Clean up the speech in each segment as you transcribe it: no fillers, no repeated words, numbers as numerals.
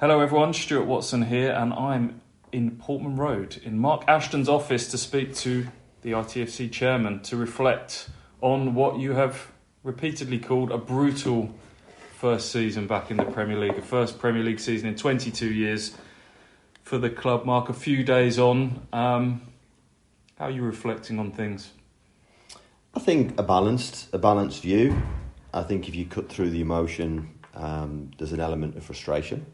Hello everyone, Stuart Watson here, and I'm in Portman Road in Mark Ashton's office to speak to the ITFC chairman to reflect on what you have repeatedly called a brutal first season back in the Premier League, a first Premier League season in 22 years for the club. Mark, a few days on, how are you reflecting on things? I think a balanced view. I think if you cut through the emotion, there's an element of frustration.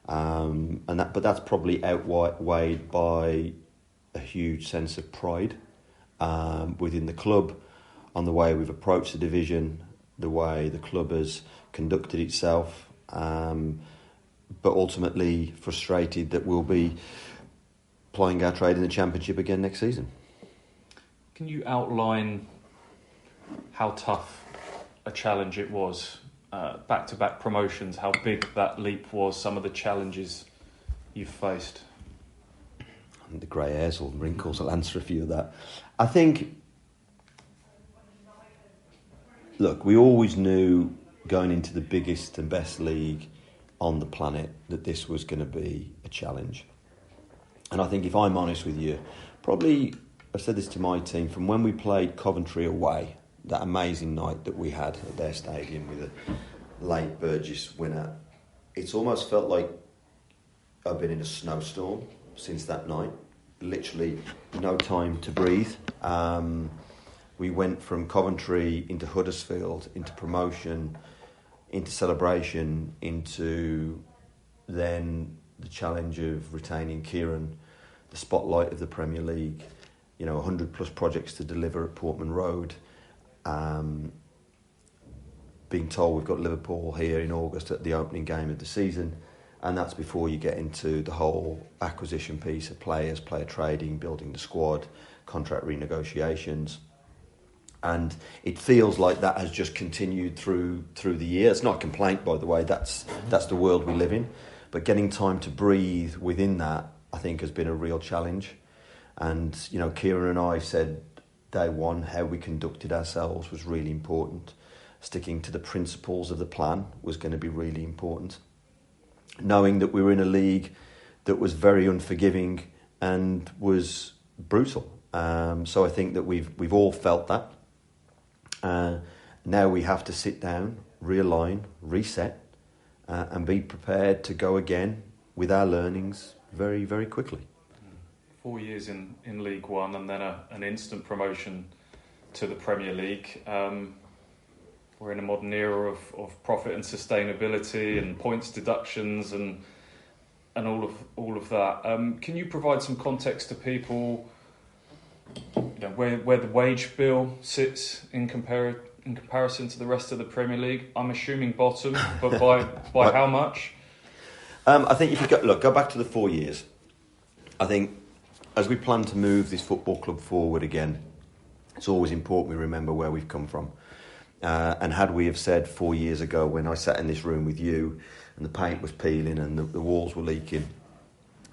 But that's probably outweighed by a huge sense of pride within the club on the way we've approached the division, the way the club has conducted itself, but ultimately frustrated that we'll be plying our trade in the Championship again next season. Can you outline how tough a challenge it was? Back-to-back promotions, how big that leap was, some of the challenges you've faced. And the grey hairs or wrinkles will answer a few of that. I think, look, we always knew going into the biggest and best league on the planet that this was going to be a challenge. And I think if I'm honest with you, probably, I've said this to my team, from when we played Coventry away, that amazing night that we had at their stadium with a late Burgess winner, it's almost felt like I've been in a snowstorm since that night. Literally no time to breathe. We went from Coventry into Huddersfield, into promotion, into celebration, into then the challenge of retaining Kieran, the spotlight of the Premier League, 100 plus projects to deliver at Portman Road. Being told we've got Liverpool here in August at the opening game of the season, and that's before you get into the whole acquisition piece of players, player trading, building the squad, contract renegotiations, and it feels like that has just continued through the year. It's not a complaint, by the way. That's the world we live in, but getting time to breathe within that, I think, has been a real challenge. And Kieran and I said day one, how we conducted ourselves was really important. Sticking to the principles of the plan was going to be really important. Knowing that we were in a league that was very unforgiving and was brutal. So I think that we've all felt that. Now we have to sit down, realign, reset, and be prepared to go again with our learnings very, very quickly. 4 years in League One and then an instant promotion to the Premier League. We're in a modern era of profit and sustainability and points deductions and all of that. Can you provide some context to people, where the wage bill sits in comparison to the rest of the Premier League? I'm assuming bottom, but by how much? I think if you go back to the 4 years, I think, as we plan to move this football club forward again, it's always important we remember where we've come from. And had we have said 4 years ago, when I sat in this room with you and the paint was peeling and the walls were leaking,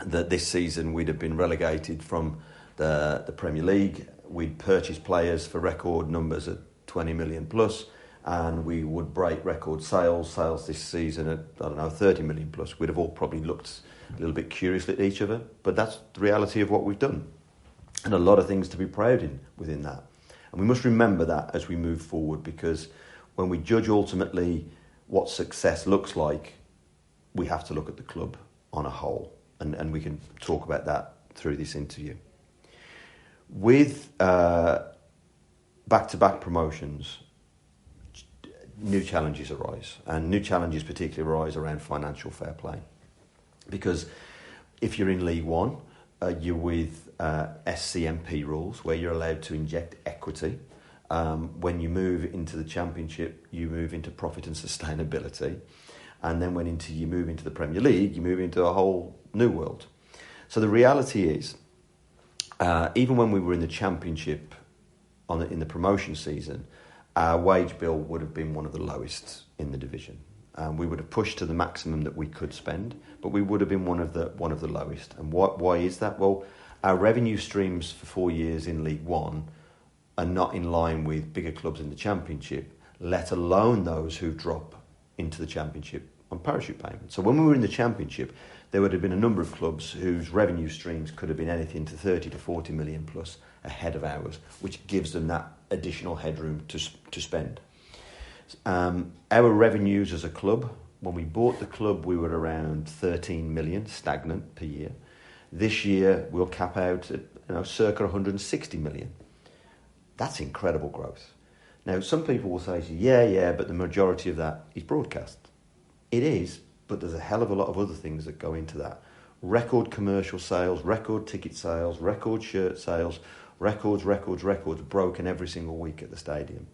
that this season we'd have been relegated from the Premier League, we'd purchase players for record numbers at 20 million plus, and we would break record sales this season at 30 million plus, we'd have all probably looked a little bit curiously at each other, but that's the reality of what we've done, and a lot of things to be proud in within that. And we must remember that as we move forward, because when we judge ultimately what success looks like, we have to look at the club on a whole, and we can talk about that through this interview. With back-to-back promotions, new challenges arise, and new challenges particularly arise around financial fair play. Because if you're in League One, you're with SCMP rules, where you're allowed to inject equity. When you move into the Championship, you move into profit and sustainability. And then when you move into the Premier League, you move into a whole new world. So the reality is, even when we were in the Championship in the promotion season, our wage bill would have been one of the lowest in the division. We would have pushed to the maximum that we could spend, but we would have been one of the lowest. And why is that? Well, our revenue streams for 4 years in League One are not in line with bigger clubs in the Championship, let alone those who drop into the Championship on parachute payment. So when we were in the Championship, there would have been a number of clubs whose revenue streams could have been anything to 30 to 40 million plus ahead of ours, which gives them that additional headroom to spend. Our revenues as a club, when we bought the club, we were around 13 million stagnant per year. This year, we'll cap out at circa 160 million. That's incredible growth. Now, some people will say, yeah, but the majority of that is broadcast. It is, but there's a hell of a lot of other things that go into that. Record commercial sales, record ticket sales, record shirt sales, records broken every single week at the stadium.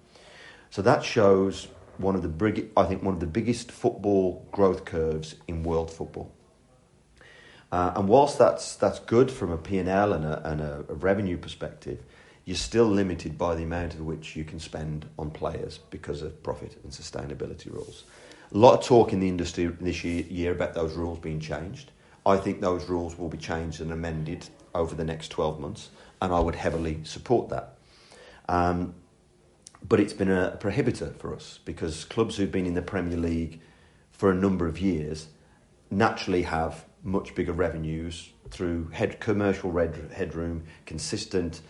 So that shows one of the biggest football growth curves in world football. And whilst that's good from a P&L and a revenue perspective, you're still limited by the amount of which you can spend on players because of profit and sustainability rules. A lot of talk in the industry this year about those rules being changed. I think those rules will be changed and amended over the next 12 months, and I would heavily support that. But it's been a prohibitor for us because clubs who've been in the Premier League for a number of years naturally have much bigger revenues through commercial headroom, consistent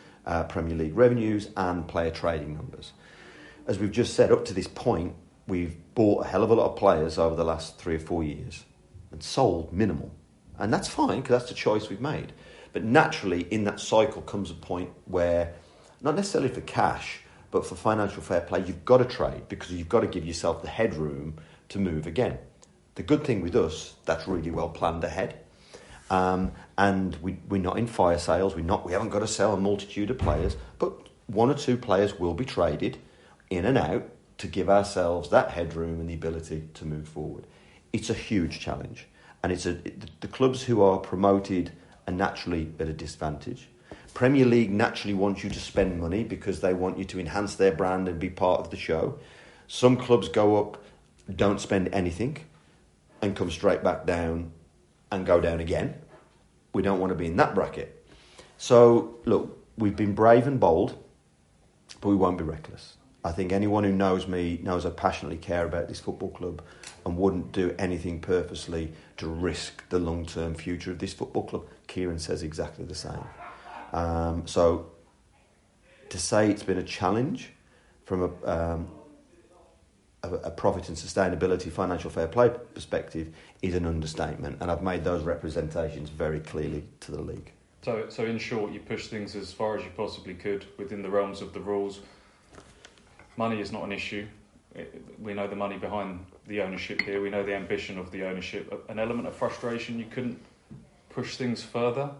Premier League revenues and player trading numbers. As we've just said, up to this point, we've bought a hell of a lot of players over the last 3 or 4 years and sold minimal. And that's fine because that's the choice we've made. But naturally, in that cycle comes a point where, not necessarily for cash, but for financial fair play, you've got to trade because you've got to give yourself the headroom to move again. The good thing with us, that's really well planned ahead. And we're not in fire sales. We haven't got to sell a multitude of players, but 1 or 2 players will be traded in and out to give ourselves that headroom and the ability to move forward. It's a huge challenge, and the clubs who are promoted are naturally at a disadvantage. Premier League naturally wants you to spend money because they want you to enhance their brand and be part of the show. Some clubs go up, don't spend anything, and come straight back down and go down again. We don't want to be in that bracket. So, look, we've been brave and bold, but we won't be reckless. I think anyone who knows me knows I passionately care about this football club and wouldn't do anything purposely to risk the long-term future of this football club. Kieran says exactly the same. So, to say it's been a challenge from a profit and sustainability, financial fair play perspective is an understatement, and I've made those representations very clearly to the league. So in short, you push things as far as you possibly could within the realms of the rules. Money is not an issue. We know the money behind the ownership here. We know the ambition of the ownership. An element of frustration, you couldn't push things further?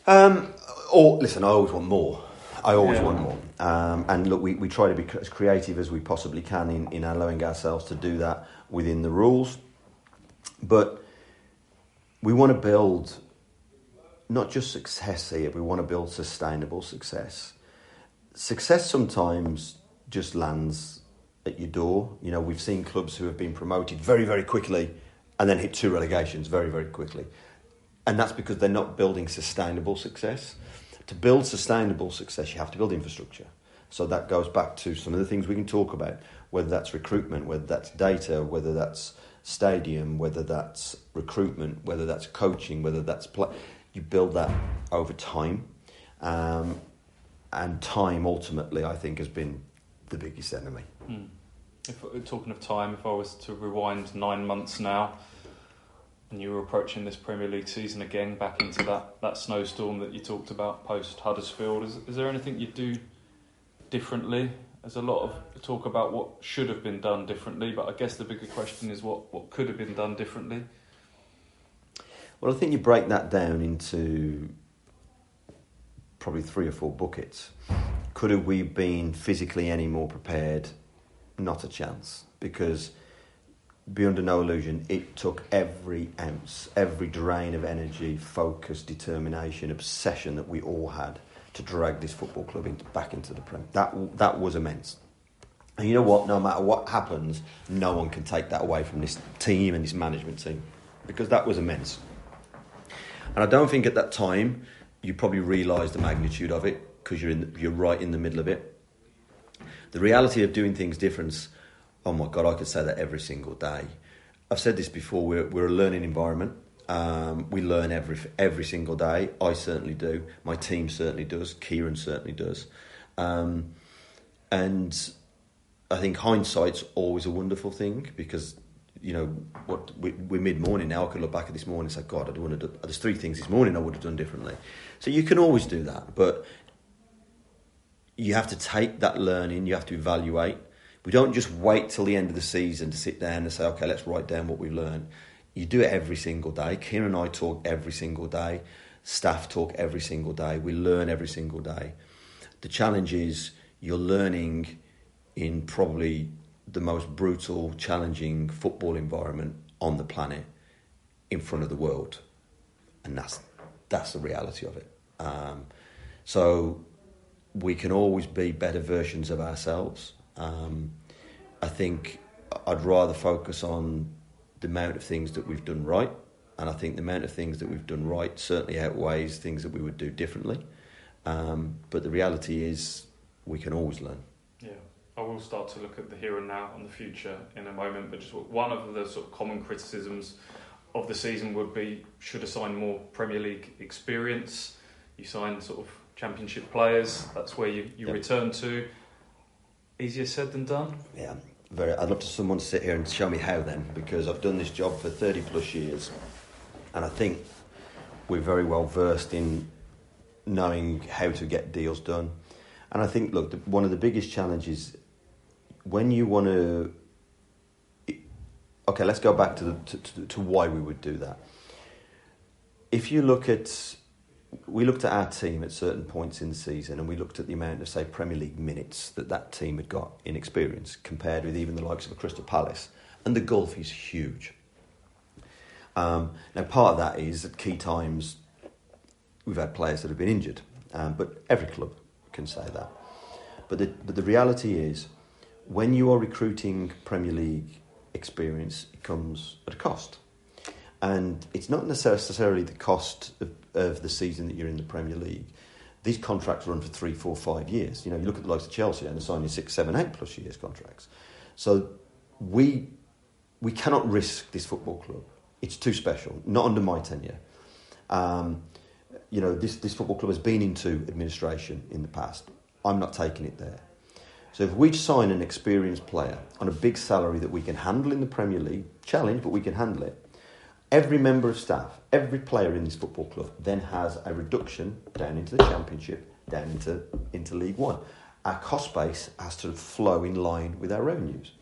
Listen, I always want more. I always want more. And look, we try to be as creative as we possibly can in allowing ourselves to do that within the rules. But we want to build not just success here, we want to build sustainable success. Success sometimes just lands at your door. You know, we've seen clubs who have been promoted very, very quickly and then hit 2 relegations very, very quickly. And that's because they're not building sustainable success. To build sustainable success, you have to build infrastructure. So that goes back to some of the things we can talk about, whether that's recruitment, whether that's data, whether that's stadium, whether that's recruitment, whether that's coaching, whether that's play. You build that over time. And time, ultimately, I think, has been the biggest enemy. Talking of time, if I was to rewind 9 months now, and you were approaching this Premier League season again, back into that snowstorm that you talked about post-Huddersfield, is there anything you'd do differently? There's a lot of talk about what should have been done differently, but I guess the bigger question is what could have been done differently? Well, I think you break that down into probably 3 or 4 buckets. Could have we been physically any more prepared? Not a chance, because be under no illusion, it took every ounce, every drain of energy, focus, determination, obsession that we all had to drag this football club back into the Prem. That was immense. And you know what? No matter what happens, no one can take that away from this team and this management team, because that was immense. And I don't think at that time you probably realised the magnitude of it, because you're right in the middle of it. The reality of doing things different, oh my God, I could say that every single day. I've said this before. We're a learning environment. We learn every single day. I certainly do. My team certainly does. Kieran certainly does. And I think hindsight's always a wonderful thing because, we're mid-morning now. I could look back at this morning and say, God, there's 3 things this morning I would have done differently. So you can always do that, but you have to take that learning, you have to evaluate. We don't just wait till the end of the season to sit down and say, okay, let's write down what we've learned. You do it every single day. Kieran and I talk every single day. Staff talk every single day. We learn every single day. The challenge is you're learning in probably the most brutal, challenging football environment on the planet in front of the world. And that's the reality of it. So we can always be better versions of ourselves. I think I'd rather focus on the amount of things that we've done right, and I think the amount of things that we've done right certainly outweighs things that we would do differently. But the reality is we can always learn. Yeah, I will start to look at the here and now and the future in a moment, but just one of the sort of common criticisms of the season would be should have signed more Premier League experience. You signed sort of Championship players, that's where you return to. Easier said than done? Yeah, I'd love someone to sit here and show me how then, because I've done this job for 30 plus years and I think we're very well versed in knowing how to get deals done. And I think, look, one of the biggest challenges when you want to... Okay, let's go back to why we would do that. If you look at... We looked at our team at certain points in the season and we looked at the amount of, say, Premier League minutes that team had got in experience compared with even the likes of a Crystal Palace. And the gulf is huge. Now, part of that is at key times we've had players that have been injured. But every club can say that. But the reality is when you are recruiting Premier League experience, it comes at a cost. And it's not necessarily the cost of the season that you're in the Premier League. These contracts run for 3, 4, 5 years. You look at the likes of Chelsea and they're signing 6, 7, 8 plus years contracts. So we cannot risk this football club. It's too special. Not under my tenure. This football club has been into administration in the past. I'm not taking it there. So if we sign an experienced player on a big salary that we can handle in the Premier League, challenge, but we can handle it, every member of staff, every player in this football club then has a reduction down into the Championship, down into League One. Our cost base has to flow in line with our revenues.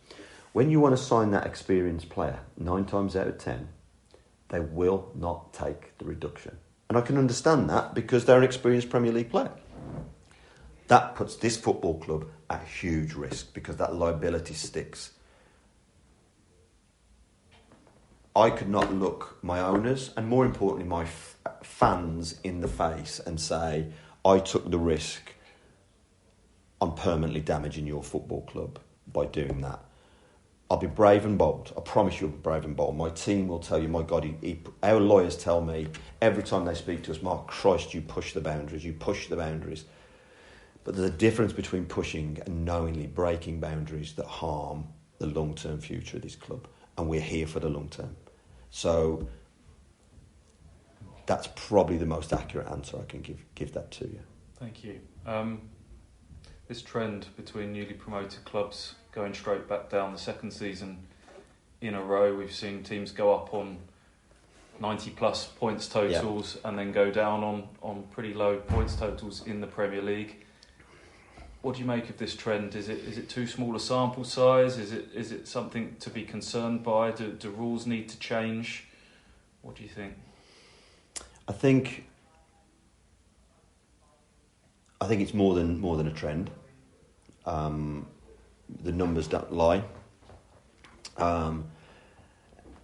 When you want to sign that experienced player, 9 times out of 10, they will not take the reduction. And I can understand that because they're an experienced Premier League player. That puts this football club at huge risk because that liability sticks. I could not look my owners and, more importantly, my fans in the face and say, I took the risk on permanently damaging your football club by doing that. I'll be brave and bold. I promise you I'll be brave and bold. My team will tell you, my God, our lawyers tell me every time they speak to us, Mark, Christ, you push the boundaries. But there's a difference between pushing and knowingly breaking boundaries that harm the long-term future of this club. And we're here for the long term. So that's probably the most accurate answer I can give that to you. Thank you. This trend between newly promoted clubs going straight back down the second season in a row, we've seen teams go up on 90 plus points totals and then go down on pretty low points totals in the Premier League. What do you make of this trend? Is it too small a sample size? Is it something to be concerned by? Do rules need to change? What do you think? I think it's more than a trend. The numbers don't lie, and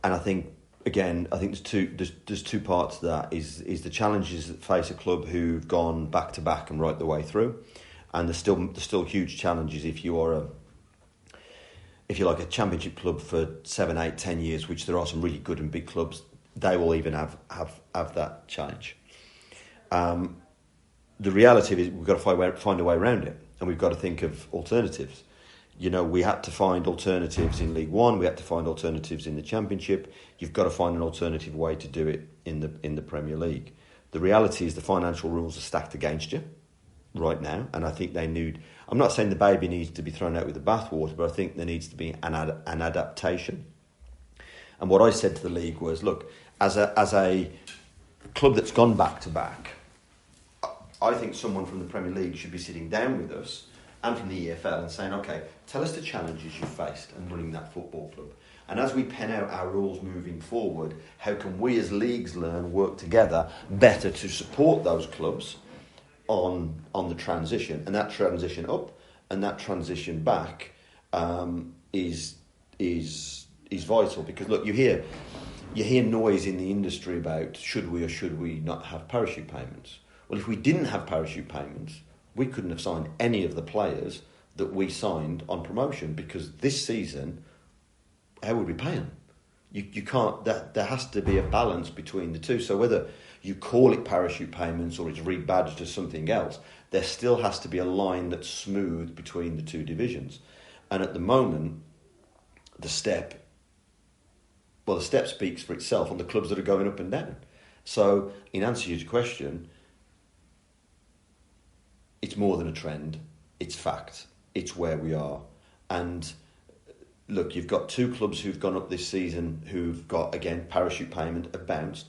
I think there's two parts to that. Is the challenges that face a club who've gone back to back and right the way through. And there's still huge challenges if you're like a Championship club for 7, 8, 10 years, which there are some really good and big clubs. They will even have that challenge. The reality is we've got to find a way around it, and we've got to think of alternatives. We had to find alternatives in League One. We had to find alternatives in the Championship. You've got to find an alternative way to do it in the Premier League. The reality is the financial rules are stacked against you right now, and I think they need. I'm not saying the baby needs to be thrown out with the bathwater, but I think there needs to be an adaptation. And what I said to the league was, look, as a club that's gone back to back, I think someone from the Premier League should be sitting down with us and from the EFL and saying, okay, tell us the challenges you faced in running that football club. And as we pen out our rules moving forward, how can we as leagues work together better to support those clubs on the transition? And that transition up and that transition back is vital. Because look, you hear noise in the industry about should we or should we not have parachute payments. Well, if we didn't have parachute payments, we couldn't have signed any of the players that we signed on promotion, because this season, how would we pay them? You can't. There has to be a balance between the two. So whether you call it parachute payments or it's rebadged as something else, there still has to be a line that's smooth between the two divisions. And at the moment, the step speaks for itself on the clubs that are going up and down. So in answer to your question, it's more than a trend, it's fact, it's where we are. And look, you've got two clubs who've gone up this season who've got, again, parachute payment, have bounced.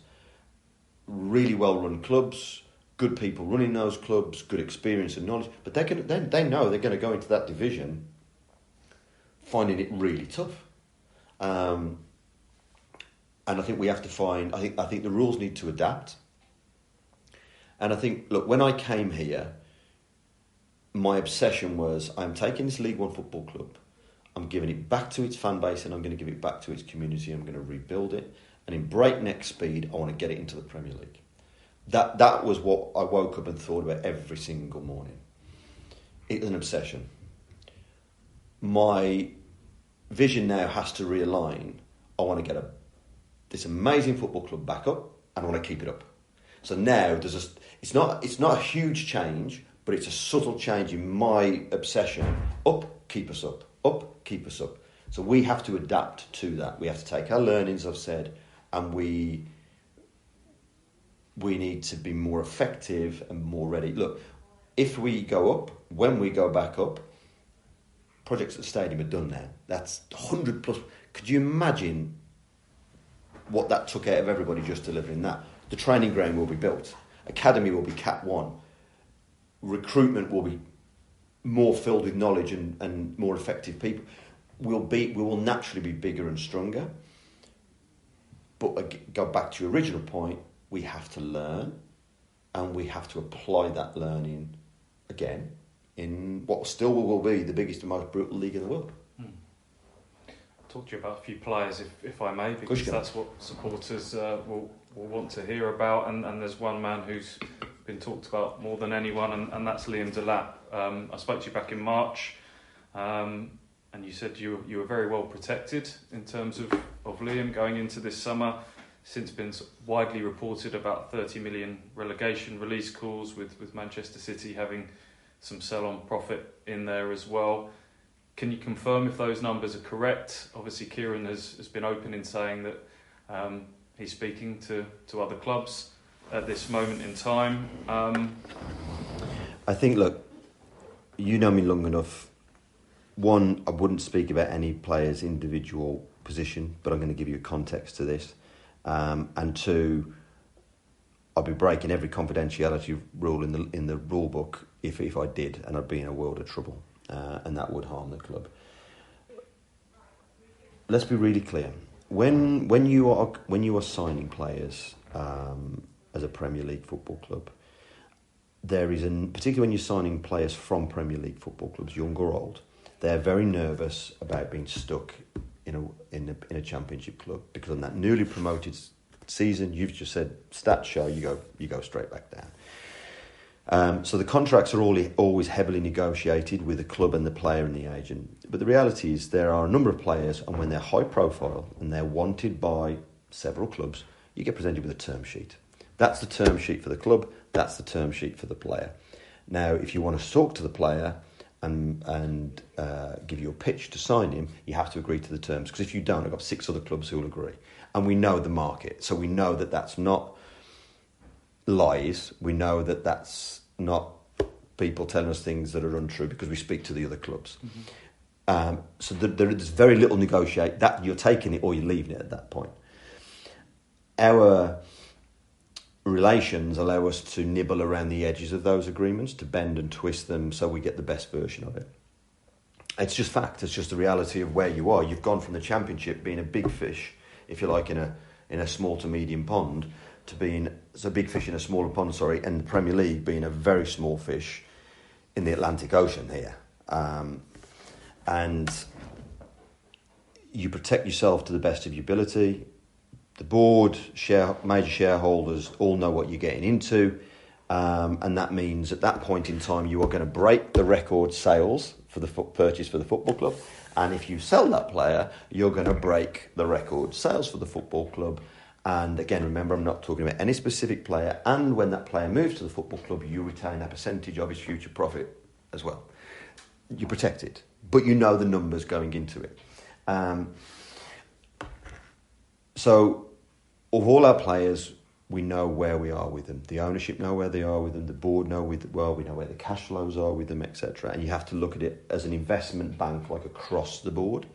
Really well-run clubs, good people running those clubs, good experience and knowledge, but they know they're going to go into that division finding it really tough. And I think we have to find, I think the rules need to adapt. And I think, look, when I came here, my obsession was, I'm taking this League One football club, I'm giving it back to its fan base, and I'm going to give it back to its community. I'm going to rebuild it, and in breakneck speed, I want to get it into the Premier League. That was what I woke up and thought about every single morning. It's an obsession. My vision now has to realign. I want to get this amazing football club back up, and I want to keep it up. So now it's not a huge change, but it's a subtle change in my obsession. Up, keep us up. Up, keep us up. So we have to adapt to that. We have to take our learnings, I've said, and we need to be more effective and more ready. Look, if we go up, when we go back up, projects at the stadium are done now. That's 100 plus. Could you imagine what that took out of everybody just delivering that? The training ground will be built. Academy will be Cat 1. Recruitment will be more filled with knowledge and more effective people. We will naturally be bigger and stronger. But go back to your original point, we have to learn, and we have to apply that learning again in what still will be the biggest and most brutal league in the world. I'll talk to you about a few players, if I may, because that's what supporters will want to hear about. And there's one man who's been talked about more than anyone, and that's Liam Dilap. I spoke to you back in March, and you said you were very well protected in terms of Liam going into this summer. Since been widely reported about 30 million relegation release clause, with Manchester City having some sell-on profit in there as well. Can you confirm if those numbers are correct? Obviously, Kieran has been open in saying that he's speaking to other clubs at this moment in time. I think, look, you know me long enough. One, I wouldn't speak about any player's individual position, but I'm going to give you a context to this. And two, I'll be breaking every confidentiality rule in the rule book if I did, and I'd be in a world of trouble, and that would harm the club. Let's be really clear. When you are signing players as a Premier League football club, there is particularly when you're signing players from Premier League football clubs, young or old, they're very nervous about being stuck in a Championship club, because on that newly promoted season, you've just said stats show you go straight back down. So the contracts are always heavily negotiated with the club and the player and the agent. But the reality is there are a number of players, and when they're high profile and they're wanted by several clubs, you get presented with a term sheet. That's the term sheet for the club, that's the term sheet for the player. Now, if you want to talk to the player and give you a pitch to sign him, you have to agree to the terms. Because if you don't, I've got 6 other clubs who will agree. And we know the market, so we know that that's not lies. We know that that's not people telling us things that are untrue because we speak to the other clubs. So there's very little negotiate. That you're taking it or you're leaving it at that point. Our relations allow us to nibble around the edges of those agreements, to bend and twist them so we get the best version of it. It's just fact. It's just the reality of where you are. You've gone from the Championship being a big fish, if you like, in a small to medium pond, to being a big fish in a smaller pond, and the Premier League being a very small fish in the Atlantic Ocean here. And you protect yourself to the best of your ability. The board, major shareholders all know what you're getting into. And that means at that point in time, you are going to break the record sales for the purchase for the football club. And if you sell that player, you're going to break the record sales for the football club. And again, remember, I'm not talking about any specific player. And when that player moves to the football club, you retain a percentage of his future profit as well. You protect it, but you know the numbers going into it. So, of all our players, we know where we are with them. The ownership know where they are with them. The board know we know where the cash flows are with them, etc. And you have to look at it as an investment bank, like across the board.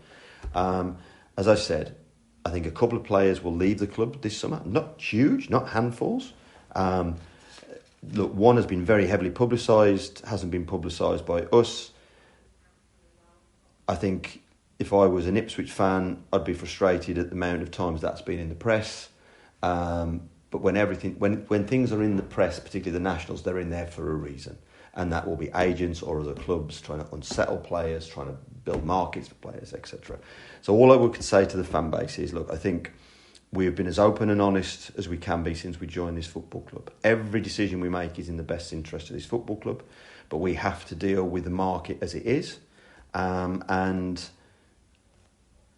As I said, I think a couple of players will leave the club this summer. Not huge, not handfuls. Look, one has been very heavily publicised, hasn't been publicised by us. I think if I was an Ipswich fan, I'd be frustrated at the amount of times that's been in the press. But when things are in the press, particularly the Nationals, they're in there for a reason. And that will be agents or other clubs trying to unsettle players, trying to build markets for players, etc. So all I would say to the fan base is, look, I think we have been as open and honest as we can be since we joined this football club. Every decision we make is in the best interest of this football club, but we have to deal with the market as it is. And,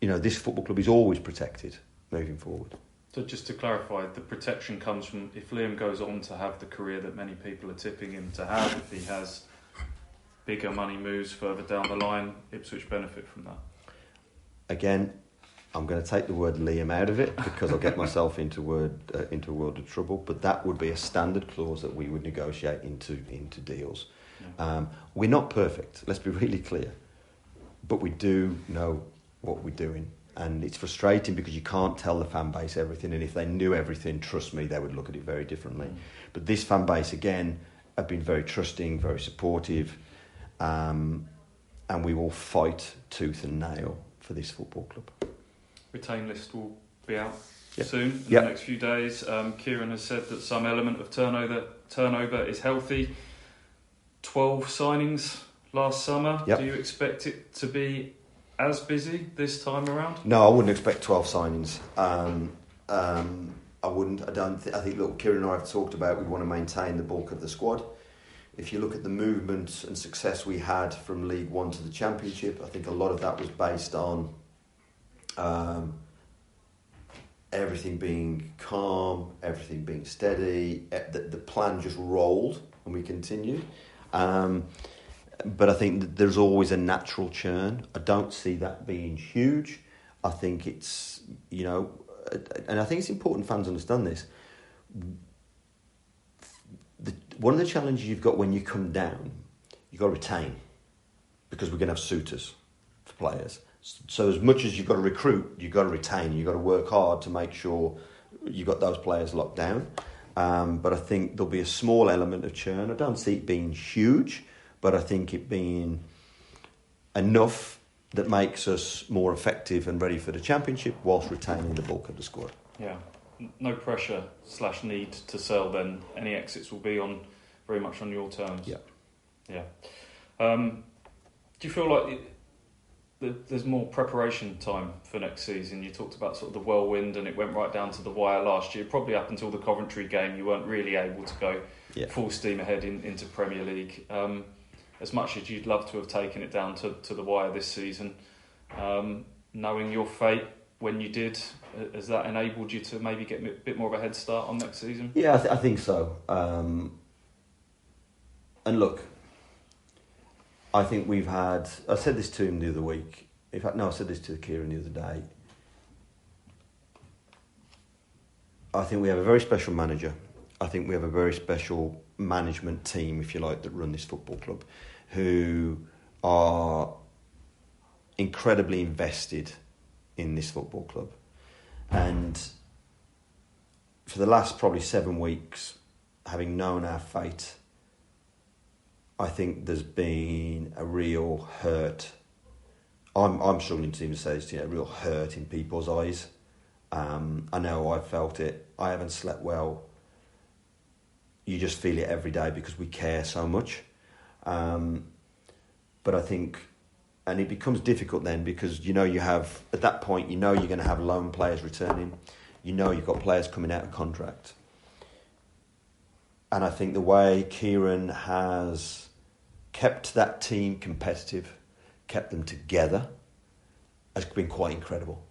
you know, this football club is always protected moving forward. So just to clarify, the protection comes from if Liam goes on to have the career that many people are tipping him to have, if he has bigger money moves further down the line, Ipswich benefit from that. Again, I'm going to take the word Liam out of it because I'll get myself into a world of trouble. But that would be a standard clause that we would negotiate into deals. Yeah. We're not perfect. Let's be really clear, but we do know what we're doing. And it's frustrating because you can't tell the fan base everything. And if they knew everything, trust me, they would look at it very differently. But this fan base, again, have been very trusting, very supportive. And we will fight tooth and nail for this football club. Retain list will be out soon, in the next few days. Kieran has said that some element of turnover is healthy. 12 signings last summer. Yep. Do you expect it to be as busy this time around? No, I wouldn't expect 12 signings. I wouldn't. I think, look, Kieran and I have talked about we want to maintain the bulk of the squad. If you look at the movement and success we had from League One to the Championship, I think a lot of that was based on everything being calm, everything being steady. The plan just rolled and we continued. But I think that there's always a natural churn. I don't see that being huge. I think it's, and I think it's important fans understand this. One of the challenges you've got when you come down, you've got to retain, because we're going to have suitors for players. So as much as you've got to recruit, you've got to retain. You've got to work hard to make sure you've got those players locked down. But I think there'll be a small element of churn. I don't see it being huge, but I think it being enough that makes us more effective and ready for the Championship whilst retaining the bulk of the squad. Yeah. No pressure / need to sell then. Any exits will be on very much on your terms. Yeah. Do you feel like there's more preparation time for next season? You talked about sort of the whirlwind and it went right down to the wire last year. Probably up until the Coventry game you weren't really able to go full steam ahead into Premier League. As much as you'd love to have taken it down to the wire this season, knowing your fate when you did, has that enabled you to maybe get a bit more of a head start on next season? Yeah, I think so. And look, I think we've had... I said this to him the other week. In fact, no, I said this to Kieran the other day. I think we have a very special manager. I think we have a very special management team, if you like, that run this football club, who are incredibly invested in this football club. And for the last probably 7 weeks, having known our fate, I think there's been a real hurt. I'm struggling to even say this to you, a real hurt in people's eyes. I know I've felt it. I haven't slept well. You just feel it every day because we care so much. But I think, and it becomes difficult then because, you have, at that point, you're going to have loan players returning. You've got players coming out of contract. And I think the way Kieran has kept that team competitive, kept them together, has been quite incredible.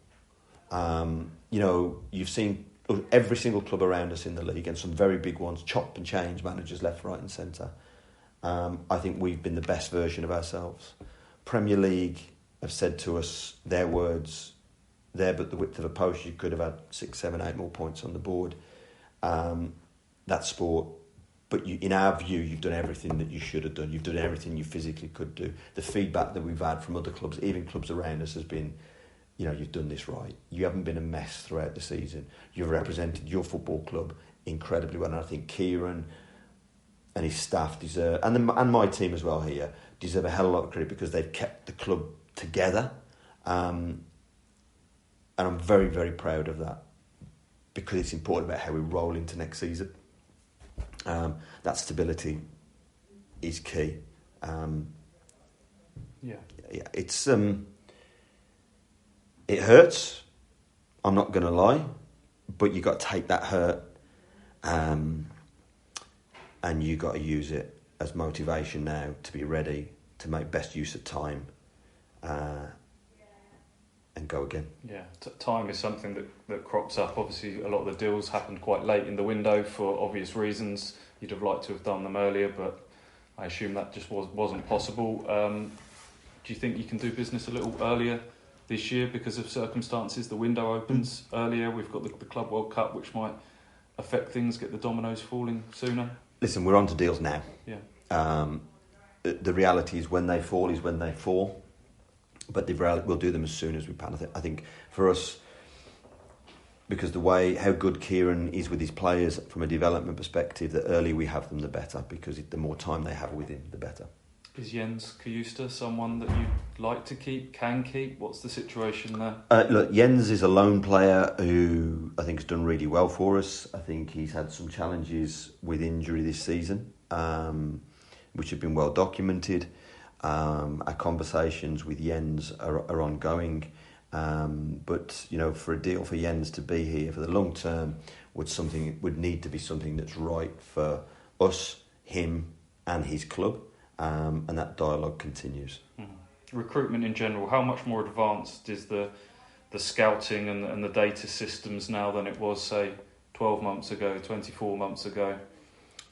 You've seen every single club around us in the league and some very big ones, chop and change managers left, right and centre. I think we've been the best version of ourselves. Premier League have said to us their words, there but the width of a post, you could have had 6, 7, 8 more points on the board. That's sport. But in our view, you've done everything that you should have done. You've done everything you physically could do. The feedback that we've had from other clubs, even clubs around us, has been, you've done this right. You haven't been a mess throughout the season. You've represented your football club incredibly well. And I think Kieran and his staff deserve, and my team as well here, deserve a hell of a lot of credit because they've kept the club together. And I'm very, very proud of that because it's important about how we roll into next season. That stability is key. It's it hurts. I'm not going to lie, but you got to take that hurt, and you got to use it as motivation now to be ready to make best use of time, and go again. Yeah, time is something that crops up. Obviously, a lot of the deals happened quite late in the window for obvious reasons. You'd have liked to have done them earlier, but I assume that just wasn't possible. Do you think you can do business a little earlier this year because of circumstances? The window opens earlier. We've got the Club World Cup, which might affect things, get the dominoes falling sooner. Listen, we're on to deals now. Yeah. The reality is when they fall is when they fall. But we'll do them as soon as we can. I think for us, because how good Kieran is with his players from a development perspective, the earlier we have them, the better, because the more time they have with him, the better. Is Jens Koulibaly someone that you'd like to keep, can keep? What's the situation there? Look, Jens is a lone player who I think has done really well for us. I think he's had some challenges with injury this season, which have been well documented. Our conversations with Jens are ongoing, but for a deal for Jens to be here for the long term would need to be something that's right for us, him, and his club, and that dialogue continues. Mm-hmm. Recruitment in general, how much more advanced is the scouting and the data systems now than it was, say, 12 months ago, 24 months ago?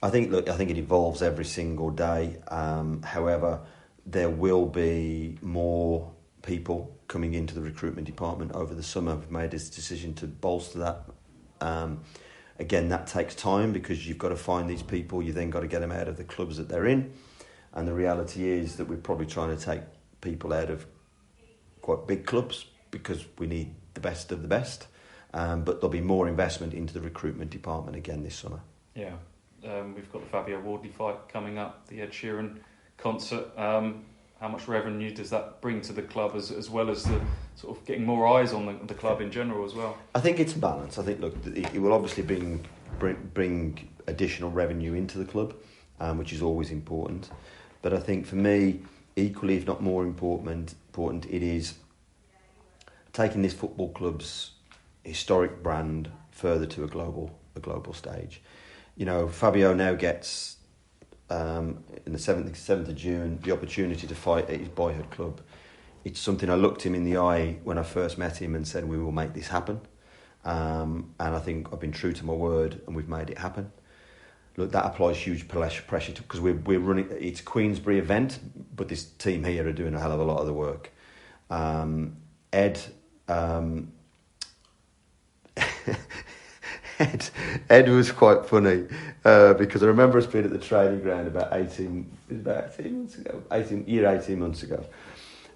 I think it evolves every single day. However, there will be more people coming into the recruitment department over the summer. We've made this decision to bolster that. Again, that takes time because you've got to find these people. You then got to get them out of the clubs that they're in. And the reality is that we're probably trying to take people out of quite big clubs because we need the best of the best. But there'll be more investment into the recruitment department again this summer. Yeah. We've got the Fabio Wardley fight coming up, the Ed Sheeran concert. How much revenue does that bring to the club as well as the sort of getting more eyes on the club in general as well? I think it's balance. I think, look, it will obviously bring additional revenue into the club, which is always important. But I think for me, equally, if not more important, it is taking this football club's historic brand further to a global stage. Fabio now gets, in the 7th of June, the opportunity to fight at his boyhood club. It's something I looked him in the eye when I first met him and said, we will make this happen. And I think I've been true to my word and we've made it happen. Look, that applies huge pressure because we're running, it's a Queensbury event, but this team here are doing a hell of a lot of the work. Ed was quite funny because I remember us being at the training ground about 18 months ago, 18 months ago.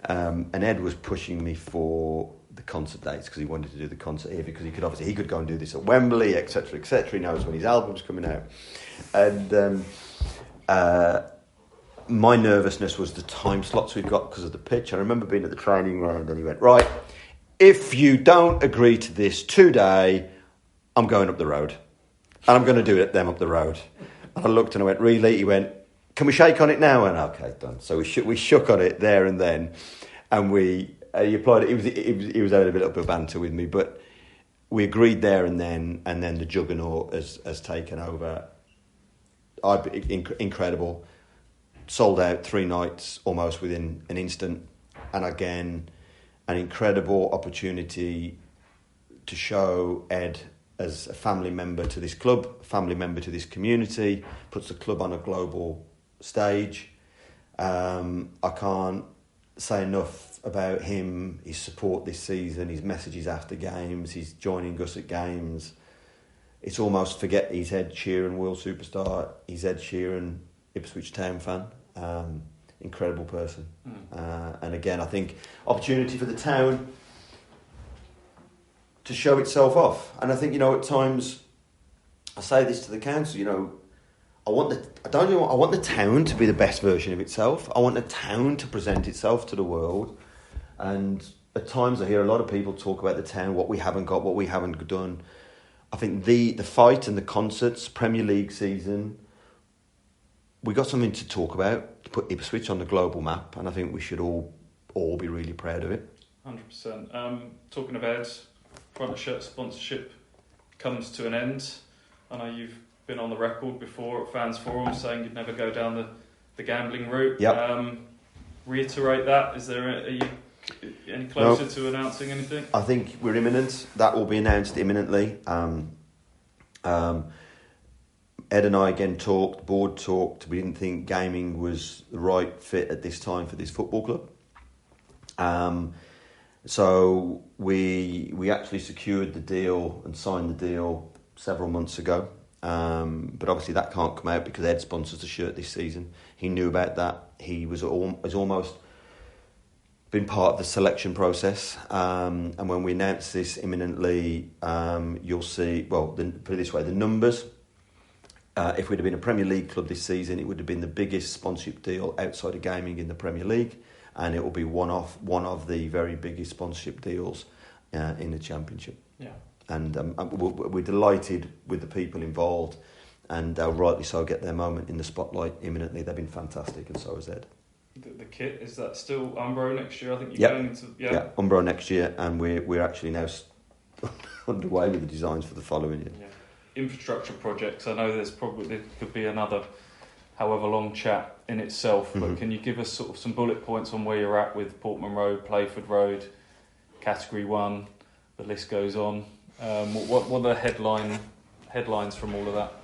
And Ed was pushing me for the concert dates because he wanted to do the concert here because he could go and do this at Wembley, etc., etc. He knows when his album's coming out. And my nervousness was the time slots we've got because of the pitch. I remember being at the training ground and he went, right, if you don't agree to this today, I'm going up the road. And I'm going to do it them up the road. And I looked and I went, really? He went, can we shake on it now? And okay, done. So we shook on it there and then. And he applied it. He was having a bit of banter with me, but we agreed there and then the juggernaut has taken over. Incredible. Sold out 3 nights almost within an instant. And again, an incredible opportunity to show Ed as a family member to this club, a family member to this community, puts the club on a global stage. I can't say enough about him, his support this season, his messages after games, his joining us at games. It's almost forget he's Ed Sheeran, world superstar. He's Ed Sheeran, Ipswich Town fan. Incredible person. And again, I think opportunity for the town to show itself off. And I think, at times, I say this to the council, I want the town to be the best version of itself. I want the town to present itself to the world. And at times I hear a lot of people talk about the town, what we haven't got, what we haven't done. I think the fight and the concerts, Premier League season, we got something to talk about, to put Ipswich on the global map, and I think we should all be really proud of it. 100%. Talking about front shirt sponsorship comes to an end. I know you've been on the record before at Fans Forum saying you'd never go down the gambling route. Yep. Reiterate that. Are you any closer to announcing anything? I think we're imminent. That will be announced imminently. Ed and I again talked, board talked. We didn't think gaming was the right fit at this time for this football club. So we actually secured the deal and signed the deal several months ago. But obviously that can't come out because Ed sponsors the shirt this season. He knew about that. He was almost been part of the selection process. And when we announce this imminently, you'll see, put it this way, the numbers. If we'd have been a Premier League club this season, it would have been the biggest sponsorship deal outside of gaming in the Premier League, and it will be one of the very biggest sponsorship deals in the Championship. Yeah. And we're delighted with the people involved, and rightly so, get their moment in the spotlight imminently. They've been fantastic, and so has Ed. The kit, is that still Umbro next year? I think you're going into... Yeah, Umbro next year, and we're actually now underway with the designs for the following year. Yeah. Infrastructure projects, I know there could be another however long chat in itself, but can you give us sort of some bullet points on where you're at with Portman Road, Playford Road, Category 1, the list goes on? What are the headlines from all of that?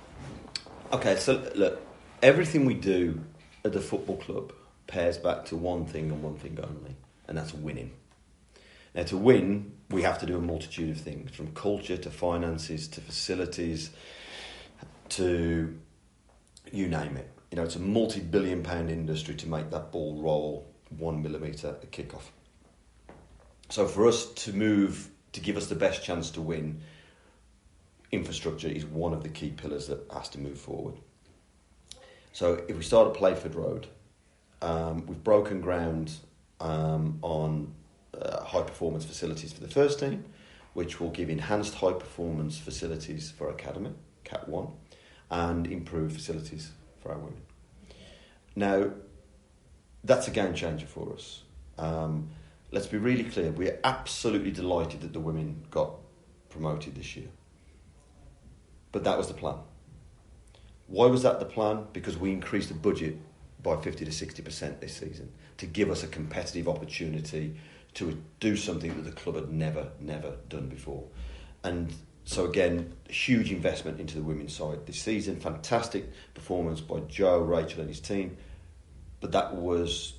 Okay, so look, everything we do at the football club pairs back to one thing and one thing only, and that's winning. Now, to win, we have to do a multitude of things, from culture to finances to facilities to you name it. It's a multi-billion-pound industry to make that ball roll 1 millimetre at kickoff. So for us to move, to give us the best chance to win, infrastructure is one of the key pillars that has to move forward. So if we start at Playford Road, we've broken ground on high-performance facilities for the first team, which will give enhanced high-performance facilities for Academy, Cat 1, and improved facilities for our women. Now, that's a game changer for us. Let's be really clear, we're absolutely delighted that the women got promoted this year. But that was the plan. Why was that the plan? Because we increased the budget by 50 to 60% this season to give us a competitive opportunity to do something that the club had never done before. And so again, huge investment into the women's side this season. Fantastic performance by Joe, Rachel and his team. But that was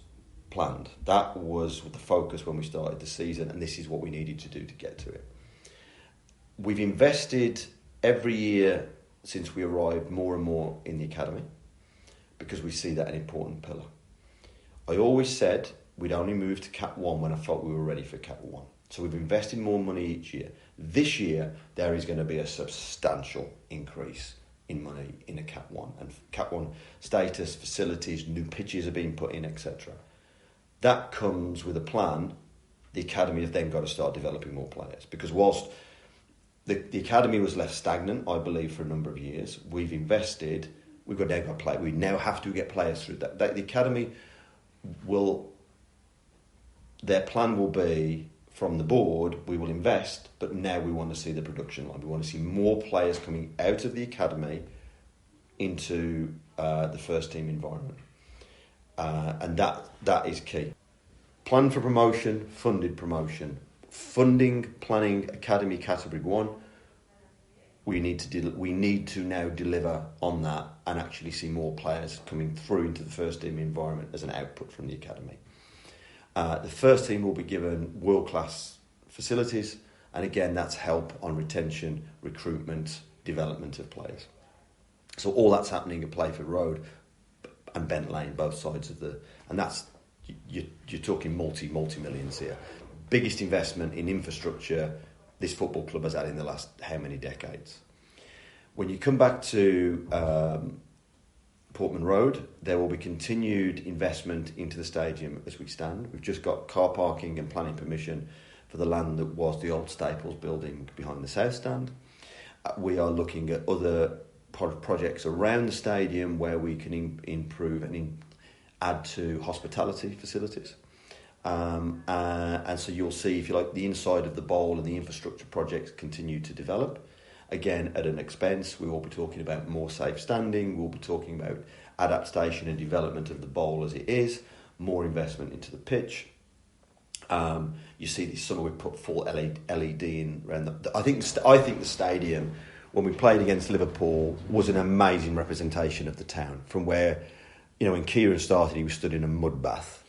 planned. That was the focus when we started the season, and this is what we needed to do to get to it. We've invested every year since we arrived more and more in the academy because we see that an important pillar. I always said we'd only move to Cat 1 when I felt we were ready for Cat 1. So we've invested more money each year. This year, there is going to be a substantial increase in money in a Cat 1. And Cat 1 status, facilities, new pitches are being put in, etc. That comes with a plan. The academy have then got to start developing more players. Because whilst the academy was left stagnant, I believe, for a number of years, we've invested, we now have to get players through that. The academy their plan will be, from the board, we will invest, but now we want to see the production line. We want to see more players coming out of the academy into the first team environment. And that is key. Plan for promotion, funded promotion. Funding, planning, academy category 1. We need to now deliver on that and actually see more players coming through into the first team environment as an output from the academy. The first team will be given world-class facilities, and again, that's help on retention, recruitment, development of players. So all that's happening at Playford Road and Bent Lane, both sides of and that's, you're talking multi-millions here. Biggest investment in infrastructure this football club has had in the last how many decades. When you come back to Portman Road, there will be continued investment into the stadium as we stand. We've just got car parking and planning permission for the land that was the old Staples building behind the South Stand. We are looking at other projects around the stadium where we can improve and add to hospitality facilities. And so you'll see, if you like, the inside of the bowl and the infrastructure projects continue to develop. Again, at an expense. We will be talking about more safe standing. We'll be talking about adaptation and development of the bowl as it is, more investment into the pitch. You see this summer we put full LED in around I think the stadium, when we played against Liverpool, was an amazing representation of the town. From where, when Kieran started, he was stood in a mud bath.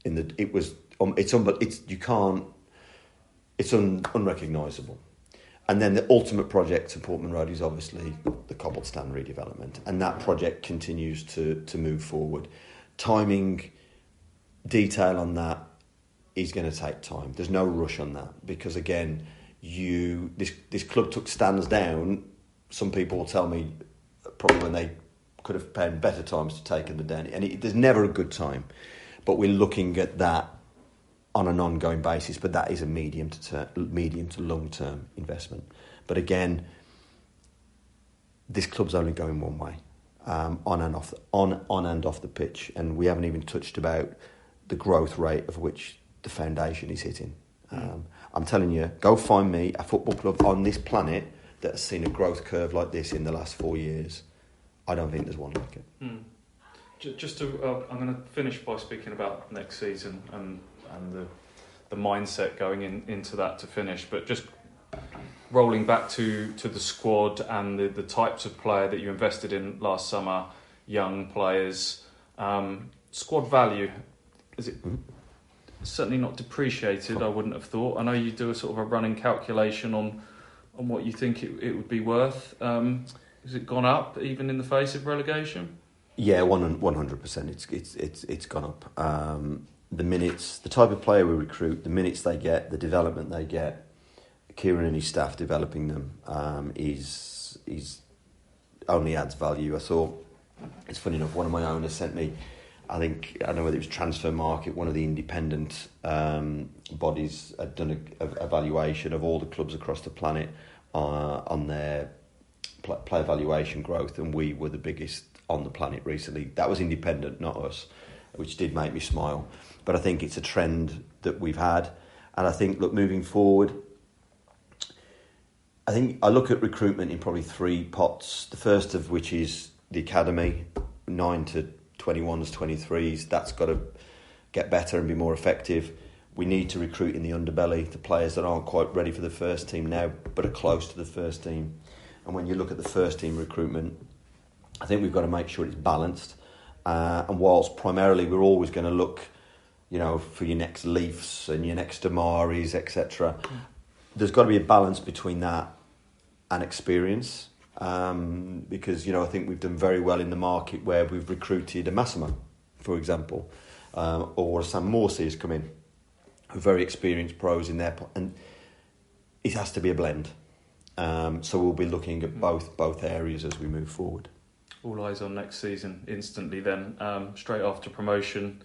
It's unrecognisable. And then the ultimate project to Portman Road is obviously the cobbled stand redevelopment, and that project continues to move forward. Timing, detail on that is going to take time. There's no rush on that because, again, this club took stands down. Some people will tell me probably when they could have found better times to take them down, and there's never a good time. But we're looking at that on an ongoing basis, but that is a medium to long-term investment. But again, this club's only going one way, on and off the pitch, and we haven't even touched about the growth rate of which the foundation is hitting. I'm telling you, go find me a football club on this planet that has seen a growth curve like this in the last 4 years. I don't think there's one like it. I'm going to finish by speaking about next season and the mindset going into that to finish, but just rolling back to the squad and the types of player that you invested in last summer, young players, squad value, is it certainly not depreciated? I wouldn't have thought. I know you do a sort of a running calculation on what you think it would be worth. Has it gone up even in the face of relegation? Yeah, 100%. It's gone up. The minutes, the type of player we recruit, the minutes they get, the development they get, Kieran and his staff developing them is only adds value. I thought, it's funny enough, one of my owners sent me, I don't know whether it was Transfer Market, one of the independent bodies had done an evaluation of all the clubs across the planet on their player valuation growth, and we were the biggest on the planet recently. That was independent, not us, which did make me smile. But I think it's a trend that we've had. And I think, look, moving forward, I think I look at recruitment in probably 3 pots. The first of which is the academy, 9 to 21s, 23s. That's got to get better and be more effective. We need to recruit in the underbelly, the players that aren't quite ready for the first team now, but are close to the first team. And when you look at the first team recruitment, I think we've got to make sure it's balanced. And whilst primarily we're always going to look, for your next Leafs and your next Damaris, etc. There's got to be a balance between that and experience, because I think we've done very well in the market where we've recruited a Massimo, for example, or a Sam Morsey has come in, very experienced pros in there, and it has to be a blend. So we'll be looking at both areas as we move forward. All eyes on next season instantly then. Straight after promotion,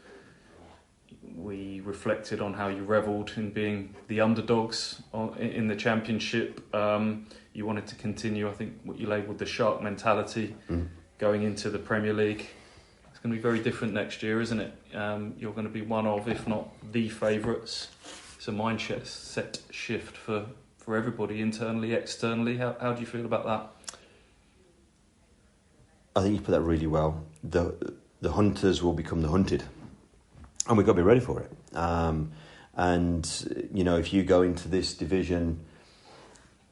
we reflected on how you revelled in being the underdogs in the Championship. You wanted to continue, I think, what you labelled the shark mentality going into the Premier League. It's going to be very different next year, isn't it? You're going to be one of, if not the favourites. It's a mindset shift for everybody, internally, externally. How do you feel about that? I think you put that really well. The hunters will become the hunted, and we've got to be ready for it. If you go into this division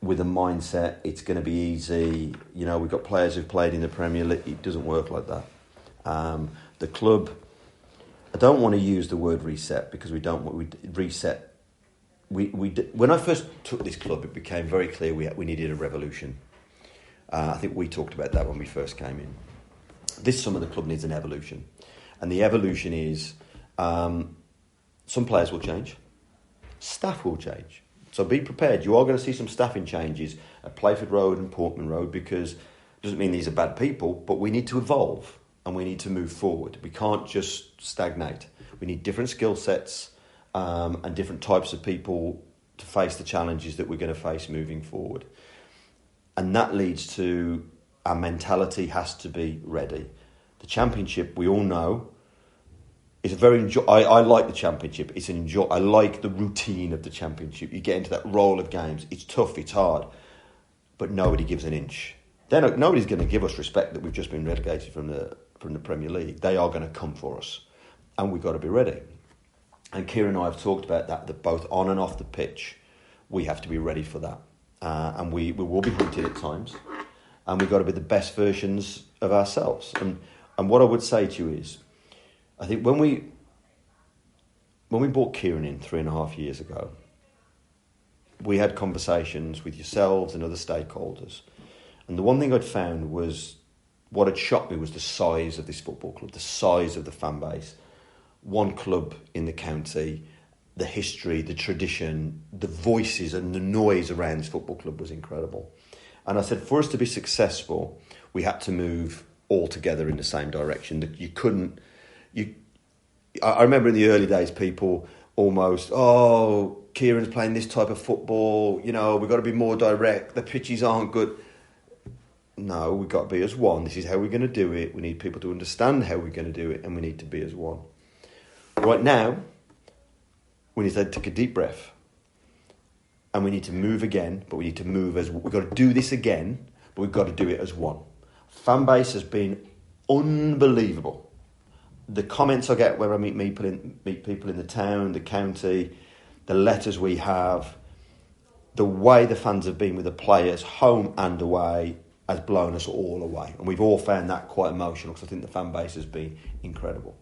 with a mindset, it's going to be easy. We've got players who've played in the Premier League. It doesn't work like that. The club, I don't want to use the word reset, because we reset. When I first took this club, it became very clear we needed a revolution. I think we talked about that when we first came in. This summer, the club needs an evolution. And the evolution is some players will change, staff will change. So be prepared. You are going to see some staffing changes at Playford Road and Portman Road, because it doesn't mean these are bad people, but we need to evolve and we need to move forward. We can't just stagnate. We need different skill sets and different types of people to face the challenges that we're going to face moving forward. And that leads to our mentality has to be ready. The Championship, we all know, is a very I like the Championship. I like the routine of the Championship. You get into that roll of games. It's tough, it's hard, but nobody gives an inch. Nobody's going to give us respect that we've just been relegated from the Premier League. They are going to come for us, and we've got to be ready. And Kieran and I have talked about that both on and off the pitch, we have to be ready for that. And we will be hunted at times, and we've got to be the best versions of ourselves. And what I would say to you is, I think when we brought Kieran in 3.5 years ago, we had conversations with yourselves and other stakeholders, and the one thing I'd found was, what had shocked me was the size of this football club, the size of the fan base. One club in the county, the history, the tradition, the voices and the noise around this football club was incredible. And I said, for us to be successful, we had to move all together in the same direction. That you couldn't. I remember in the early days, people almost, Kieran's playing this type of football. We've got to be more direct. The pitches aren't good. No, we've got to be as one. This is how we're going to do it. We need people to understand how we're going to do it, and we need to be as one. Right now, we need to take a deep breath, and we need to move again, but we need to move as... We've got to do this again, but we've got to do it as one. Fan base has been unbelievable. The comments I get when I meet people in the town, the county, the letters we have, the way the fans have been with the players, home and away, has blown us all away. And we've all found that quite emotional, because I think the fan base has been incredible.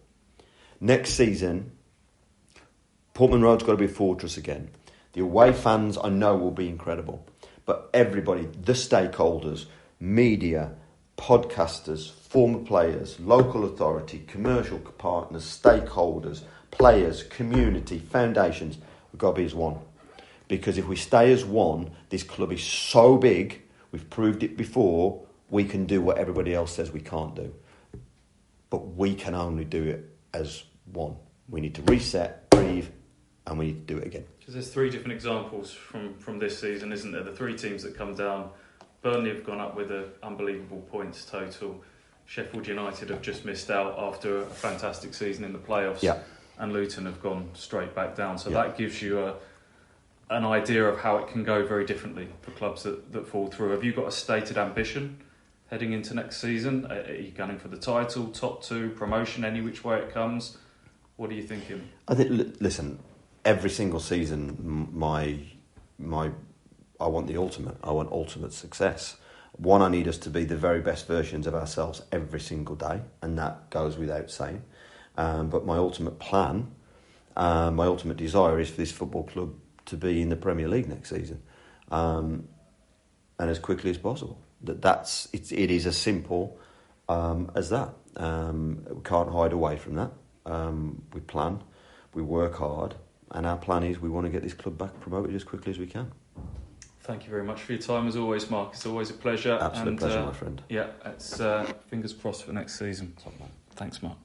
Next season, Portman Road's got to be a fortress again. The away fans, I know, will be incredible. But everybody, the stakeholders, media, podcasters, former players, local authority, commercial partners, stakeholders, players, community, foundations, we've got to be as one. Because if we stay as one, this club is so big, we've proved it before, we can do what everybody else says we can't do. But we can only do it as one. We need to reset, breathe, and we need to do it again. Because there's 3 different examples from this season, isn't there? The 3 teams that come down. Burnley have gone up with an unbelievable points total. Sheffield United have just missed out after a fantastic season in the playoffs. Yeah. And Luton have gone straight back down. So that gives you an idea of how it can go very differently for clubs that fall through. Have you got a stated ambition heading into next season? Are you gunning for the title, top 2, promotion, any which way it comes? What are you thinking? I think, listen, every single season, I want the ultimate. I want ultimate success. One, I need us to be the very best versions of ourselves every single day, and that goes without saying. But my ultimate plan My ultimate desire is for this football club to be in the Premier League next season, and as quickly as possible. It is as simple as that. We can't hide away from that. We plan, we work hard, and our plan is we want to get this club back promoted as quickly as we can. Thank you very much for your time as always, Mark. It's always a pleasure. Absolute pleasure, my friend. Yeah, it's fingers crossed for next season. Thanks, Mark.